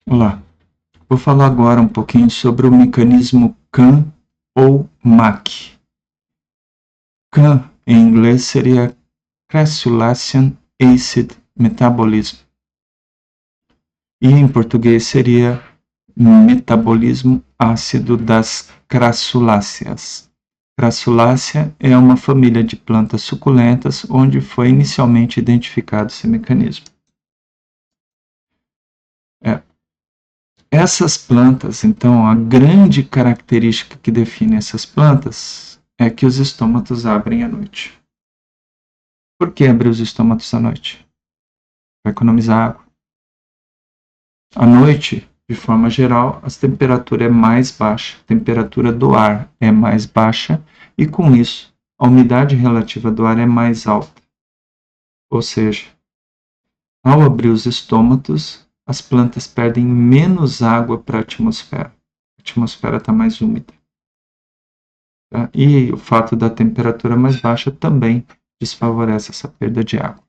Olá, vou falar agora um pouquinho sobre o mecanismo CAM ou MAC. CAM em inglês seria Crassulacean Acid Metabolism e em português seria metabolismo ácido das crassuláceas. Crassulácea é uma família de plantas suculentas onde foi inicialmente identificado esse mecanismo. Essas plantas, então, a grande característica que define essas plantas é que os estômatos abrem à noite. Por que abrir os estômatos à noite? Para economizar água. À noite, de forma geral, a temperatura é mais baixa, a temperatura do ar é mais baixa e, com isso, a umidade relativa do ar é mais alta. Ou seja, ao abrir os estômatos, as plantas perdem menos água para a atmosfera. A atmosfera está mais úmida. Tá? E o fato da temperatura mais baixa também desfavorece essa perda de água.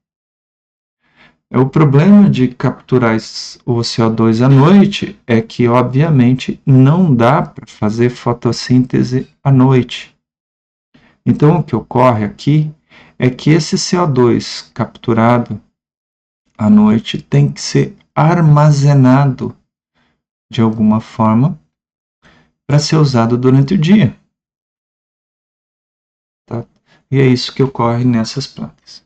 O problema de capturar o CO2 à noite é que, obviamente, não dá para fazer fotossíntese à noite. Então, o que ocorre aqui é que esse CO2 capturado à noite tem que ser armazenado de alguma forma para ser usado durante o dia. Tá? E é isso que ocorre nessas plantas.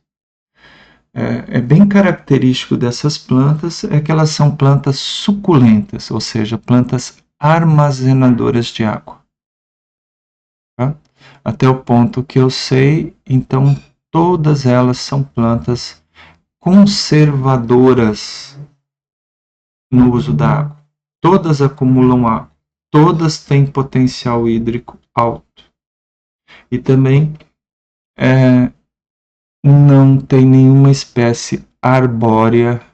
É bem característico dessas plantas é que elas são plantas suculentas, ou seja, plantas armazenadoras de água. Tá? Até o ponto que eu sei, então todas elas são plantas conservadoras no uso da água. Todas acumulam água, todas têm potencial hídrico alto. E também não tem nenhuma espécie arbórea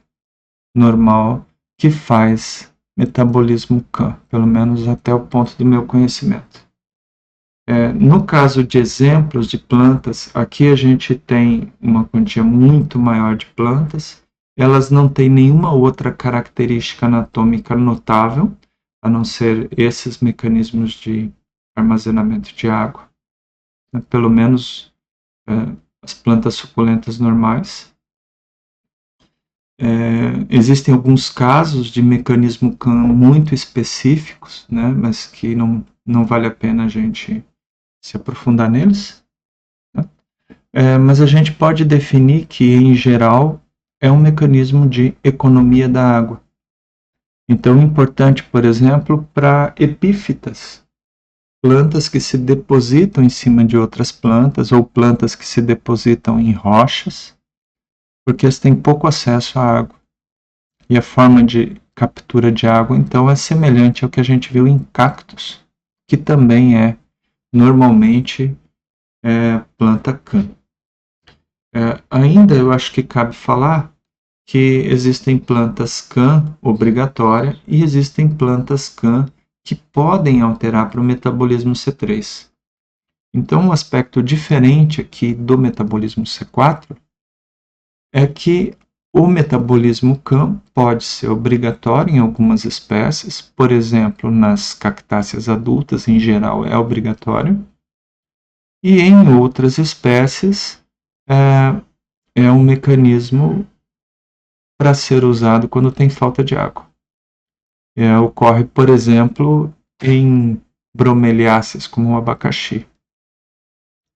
normal que faz metabolismo CAM, pelo menos até o ponto do meu conhecimento. No caso de exemplos de plantas, aqui a gente tem uma quantia muito maior de plantas, elas não têm nenhuma outra característica anatômica notável, a não ser esses mecanismos de armazenamento de água, né? Pelo menos as plantas suculentas normais. Existem alguns casos de mecanismo CAM muito específicos, né, mas que não vale a pena a gente se aprofundar neles. Né? Mas a gente pode definir que, em geral, é um mecanismo de economia da água. Então, importante, por exemplo, para epífitas, plantas que se depositam em cima de outras plantas ou plantas que se depositam em rochas, porque eles têm pouco acesso à água. E a forma de captura de água, então, é semelhante ao que a gente viu em cactos, que também é normalmente planta CAM. Ainda eu acho que cabe falar que existem plantas CAM obrigatória e existem plantas CAM que podem alterar para o metabolismo C3. Então, um aspecto diferente aqui do metabolismo C4 é que o metabolismo CAM pode ser obrigatório em algumas espécies, por exemplo, nas cactáceas adultas, em geral, é obrigatório, e em outras espécies é um mecanismo para ser usado quando tem falta de água. Ocorre, por exemplo, em bromeliáceas, como o abacaxi.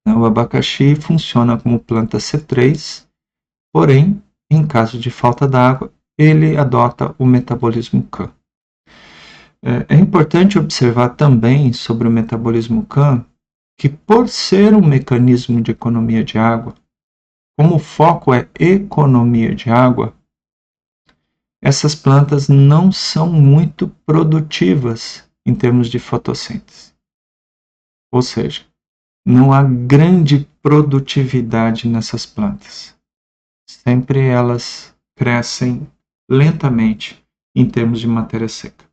O abacaxi funciona como planta C3, porém, em caso de falta d'água, ele adota o metabolismo CAM. É importante observar também sobre o metabolismo CAM que, por ser um mecanismo de economia de água, como o foco é economia de água, essas plantas não são muito produtivas em termos de fotossíntese. Ou seja, não há grande produtividade nessas plantas. Sempre elas crescem lentamente em termos de matéria seca.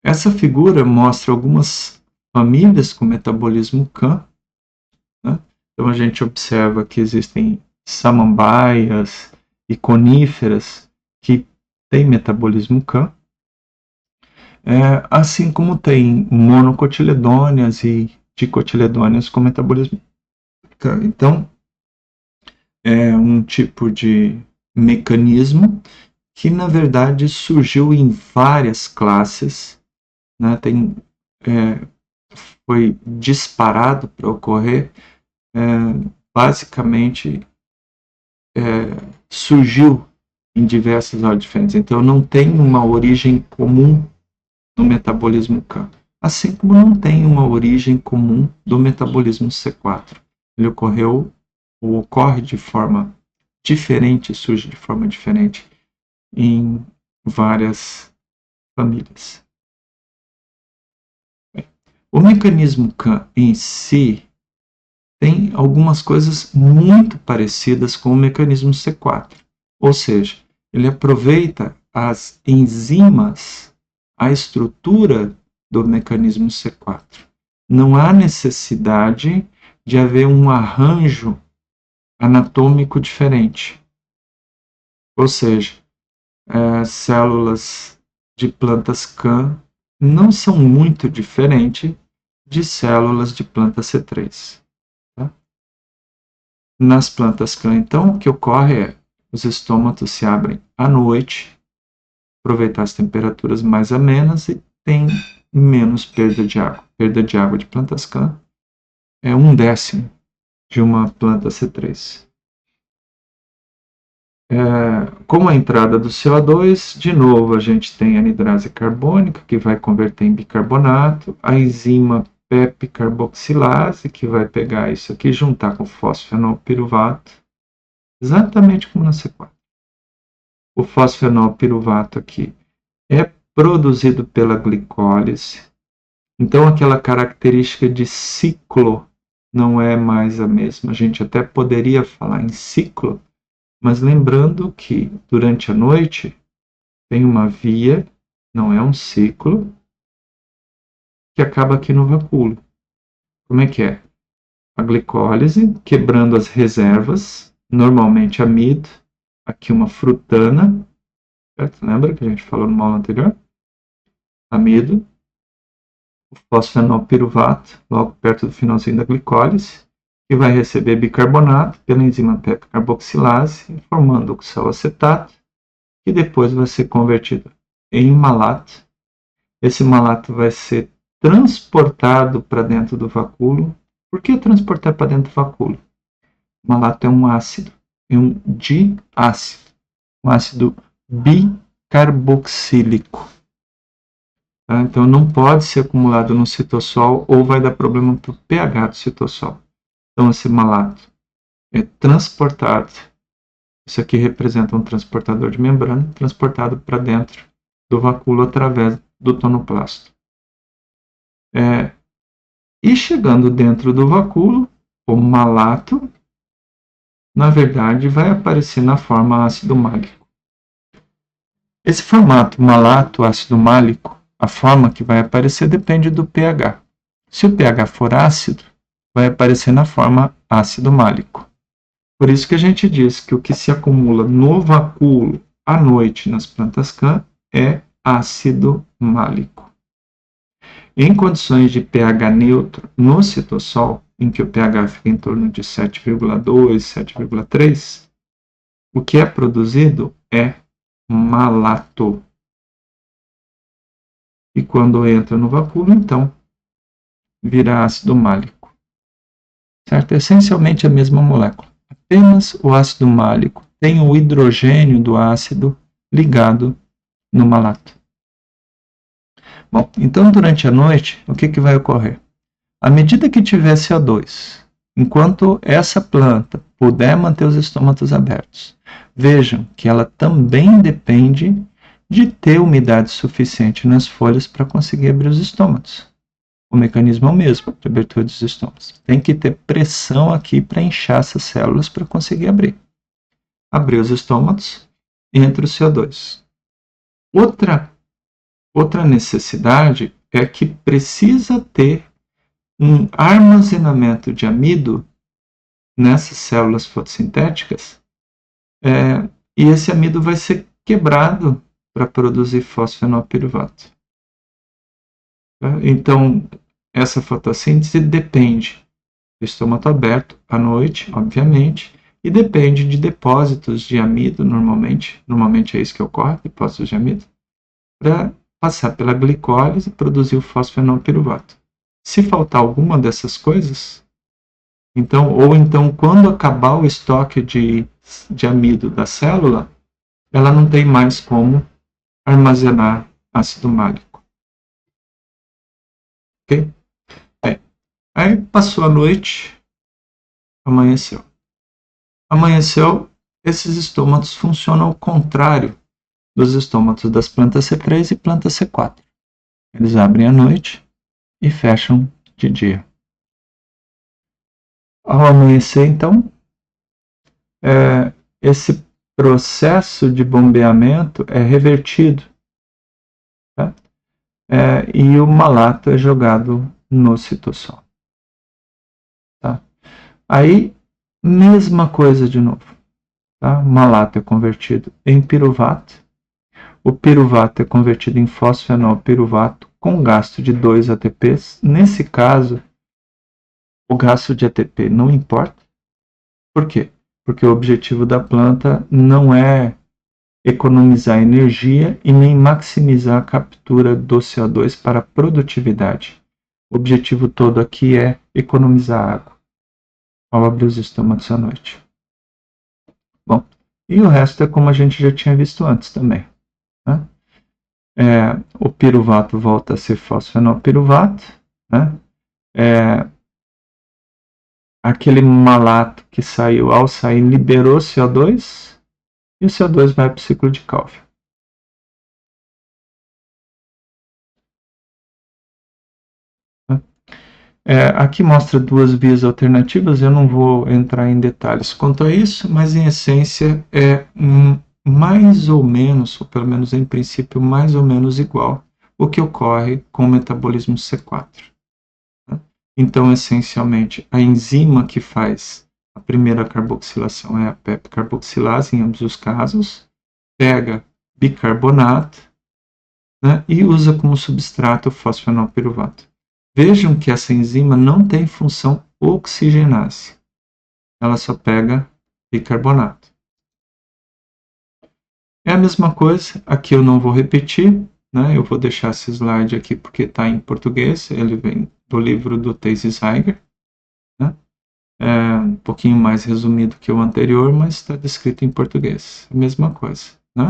Essa figura mostra algumas famílias com metabolismo CAM. Né? Então a gente observa que existem samambaias e coníferas que tem metabolismo CAM, assim como tem monocotiledôneas e dicotiledôneas com metabolismo CAM. Então, é um tipo de mecanismo que, na verdade, surgiu em várias classes, né? Foi disparado para ocorrer, basicamente surgiu em diversas horas diferentes. Então, não tem uma origem comum do metabolismo CAM, assim como não tem uma origem comum do metabolismo C4. Ele ocorre de forma diferente, surge de forma diferente em várias famílias. O mecanismo CAM em si tem algumas coisas muito parecidas com o mecanismo C4, ou seja, ele aproveita as enzimas, a estrutura do mecanismo C4. Não há necessidade de haver um arranjo anatômico diferente, ou seja, células de plantas CAM não são muito diferentes de células de planta C3. Tá? Nas plantas CAM, então, o que ocorre é os estômatos se abrem à noite, aproveitar as temperaturas mais amenas e tem menos perda de água. Perda de água de plantas CAM é 1/10 de uma planta C3. Com a entrada do CO2, de novo a gente tem a anidrase carbônica, que vai converter em bicarbonato, a enzima PEP carboxilase, que vai pegar isso aqui e juntar com fosfenolpiruvato, exatamente como na C4. O fosfenolpiruvato aqui é produzido pela glicólise, então aquela característica de ciclo não é mais a mesma. A gente até poderia falar em ciclo, mas lembrando que durante a noite tem uma via, não é um ciclo, que acaba aqui no vacúolo. Como é que é? A glicólise quebrando as reservas, normalmente amido, aqui uma frutana, certo? Lembra que a gente falou no aula anterior? Amido, o fosfenolpiruvato, logo perto do finalzinho da glicólise, que vai receber bicarbonato pela enzima PEP carboxilase, formando oxaloacetato, que depois vai ser convertido em malato. Esse malato vai ser transportado para dentro do vacúolo. Por que transportar para dentro do vacúolo? O malato é um ácido, é um diácido, um ácido bicarboxílico. Tá? Então não pode ser acumulado no citossol ou vai dar problema para o pH do citossol. Então esse malato é transportado. Isso aqui representa um transportador de membrana, transportado para dentro do vacúolo através do tonoplasto. E chegando dentro do vacúolo, o malato, na verdade, vai aparecer na forma ácido málico. Esse formato malato ácido málico, a forma que vai aparecer depende do pH. Se o pH for ácido, vai aparecer na forma ácido málico. Por isso que a gente diz que o que se acumula no vacúolo à noite nas plantas CAM é ácido málico. Em condições de pH neutro no citossol, em que o pH fica em torno de 7,2, 7,3, o que é produzido é malato. E quando entra no vacúolo, então, vira ácido málico. Certo? É essencialmente a mesma molécula. Apenas o ácido málico tem o hidrogênio do ácido ligado no malato. Bom, então durante a noite, o que vai ocorrer? À medida que tiver CO2, enquanto essa planta puder manter os estômatos abertos, vejam que ela também depende de ter umidade suficiente nas folhas para conseguir abrir os estômatos. O mecanismo é o mesmo de abertura dos estômatos. Tem que ter pressão aqui para inchar essas células para conseguir abrir. Abrir os estômatos, entra o CO2. Outra necessidade é que precisa ter um armazenamento de amido nessas células fotossintéticas, e esse amido vai ser quebrado para produzir fosfenolpiruvato. Tá? Então, essa fotossíntese depende do estômago aberto à noite, obviamente, e depende de depósitos de amido, normalmente é isso que ocorre, depósitos de amido, para passar pela glicólise e produzir o fosfenolpiruvato. Se faltar alguma dessas coisas, então quando acabar o estoque de amido da célula, ela não tem mais como armazenar ácido málico. Ok? Aí passou a noite, amanheceu. Amanheceu, esses estômatos funcionam ao contrário dos estômatos das plantas C3 e planta C4. Eles abrem à noite e fecham de dia. Ao amanhecer, então, esse processo de bombeamento é revertido, tá? E o malato é jogado no citossol. Tá? Aí, mesma coisa de novo. Tá? O malato é convertido em piruvato. O piruvato é convertido em fosfenolpiruvato com gasto de 2 ATPs. Nesse caso, o gasto de ATP não importa. Por quê? Porque o objetivo da planta não é economizar energia e nem maximizar a captura do CO2 para a produtividade. O objetivo todo aqui é economizar água ao abrir os estômagos à noite. Bom, e o resto é como a gente já tinha visto antes também. Né? O piruvato volta a ser fosfenolpiruvato. Né? Aquele malato que saiu, ao sair, liberou CO2 e o CO2 vai para o ciclo de Calvin. Aqui mostra duas vias alternativas, eu não vou entrar em detalhes quanto a isso, mas em essência é mais ou menos, ou pelo menos em princípio, mais ou menos igual o que ocorre com o metabolismo C4. Né? Então, essencialmente, a enzima que faz a primeira carboxilação é a pepcarboxilase, em ambos os casos, pega bicarbonato, né, e usa como substrato o fosfenolpiruvato. Vejam que essa enzima não tem função oxigenase. Ela só pega bicarbonato. É a mesma coisa, aqui eu não vou repetir, né? Eu vou deixar esse slide aqui porque está em português, ele vem do livro do Thijs Zeiger. Né? É um pouquinho mais resumido que o anterior, mas está descrito em português. A mesma coisa. Né?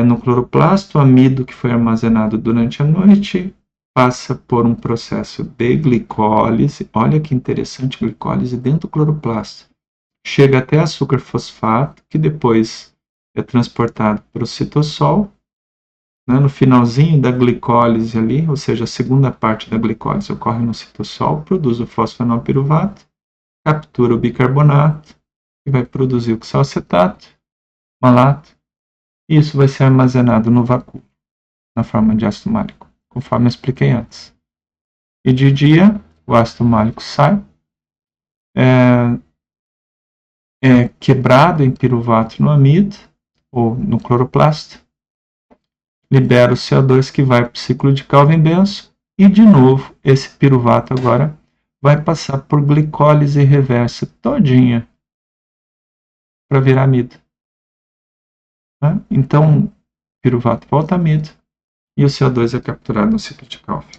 No cloroplasto, o amido que foi armazenado durante a noite passa por um processo de glicólise. Olha que interessante, glicólise dentro do cloroplasto. Chega até açúcar fosfato, que depois é transportado para o citossol. Né? No finalzinho da glicólise ali, ou seja, a segunda parte da glicólise ocorre no citossol, produz o fosfenolpiruvato, captura o bicarbonato, e vai produzir o oxalacetato, malato, e isso vai ser armazenado no vácuo, na forma de ácido málico, conforme eu expliquei antes. E de dia, o ácido málico sai, é quebrado em piruvato no amido, ou no cloroplasto, libera o CO2 que vai para o ciclo de Calvin-Benson, e de novo, esse piruvato agora vai passar por glicólise reversa todinha para virar amido. Então, piruvato volta amido e o CO2 é capturado no ciclo de Calvin.